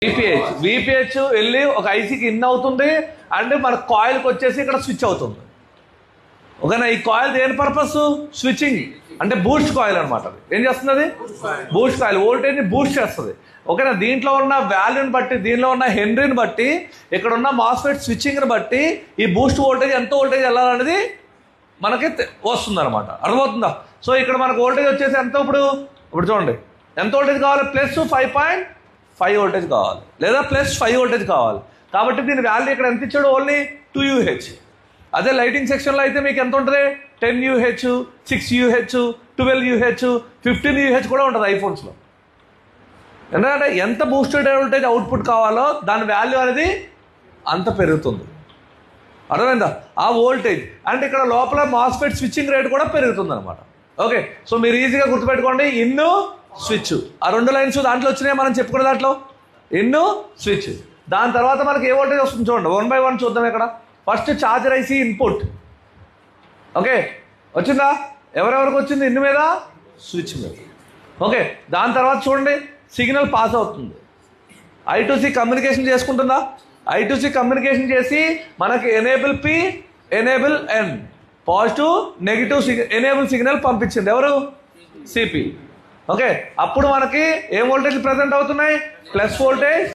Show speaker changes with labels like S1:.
S1: VPH వెళ్ళి ఒక ఐసీకి in అవుతుంది అండ్ మన కాయిల్కి వచ్చేసి ఇక్కడ స్విచ్ అవుతుంది. ఓకేనా? ఈ కాయిల్ దేని పర్పస్? స్విచ్చింగ్ అంటే బూస్ట్ కాయిల్ అనమాట. ఏం చేస్తుంది? అది బూస్ట్ కాయిల్ వోల్టేజ్ని బూస్ట్ చేస్తుంది. ఓకేనా? దీంట్లో ఉన్న వాల్యూని బట్టి, దీనిలో ఉన్న హెన్రీని బట్టి, ఇక్కడ ఉన్న మాస్ఫెట్ స్విచ్చింగ్ని బట్టి ఈ బూస్ట్ వోల్టేజ్ ఎంత వోల్టేజ్ వెళ్ళాలనేది మనకి వస్తుంది అనమాట. అర్థమవుతుందా? సో ఇక్కడ మనకు వోల్టేజ్ వచ్చేసి ఎంత? ఇప్పుడు చూడండి ఎంత వోల్టేజ్ కావాలి? +5.5 వోల్టేజ్ కావాలి, లేదా +5 వోల్టేజ్ కావాలి. కాబట్టి దీని వాల్యూ ఇక్కడ ఎంత ఇచ్చాడు? Only 2 UH. అదే లైటింగ్ సెక్షన్లో అయితే మీకు ఎంత ఉంటుంది? 10 UH, 6 UH, 12 UH, 15 UH కూడా ఉంటుంది ఐఫోన్స్లో. ఎందుకంటే ఎంత బూస్టెడ్ వోల్టేజ్ అవుట్పుట్ కావాలో దాని వాల్యూ అనేది అంత పెరుగుతుంది. అర్థమైందా? ఆ వోల్టేజ్ అండ్ ఇక్కడ లోపల మాస్ఫెట్ స్విచ్చింగ్ రేట్ కూడా పెరుగుతుంది అనమాట. ఓకే, సో మీరు ఈజీగా గుర్తుపెట్టుకోండి. ఇన్ను స్విచ్, ఆ 2 లైన్స్ దాంట్లో వచ్చినాయి మనం చెప్పుకునే దాంట్లో. ఇన్ను స్విచ్, దాని తర్వాత మనకి ఏ వోల్టేజ్ వస్తుంది చూడండి. 1 by 1 చూద్దాం. ఇక్కడ first charger IC input. Okay, వచ్చిందా? ఎవరెవరికి వచ్చింది? ఇన్ను మీద, స్విచ్ మీద. ఓకే, దాని తర్వాత చూడండి సిగ్నల్ పాస్ అవుతుంది. I2C communication చేసుకుంటుందా? I2C కమ్యూనికేషన్ చేసి మనకి enable P, enable N, positive negative enable signal పంపించింది. ఎవరు? సిపి. ఓకే, అప్పుడు మనకి ఏ వోల్టేజ్ ప్రజెంట్ అవుతున్నాయి? Plus voltage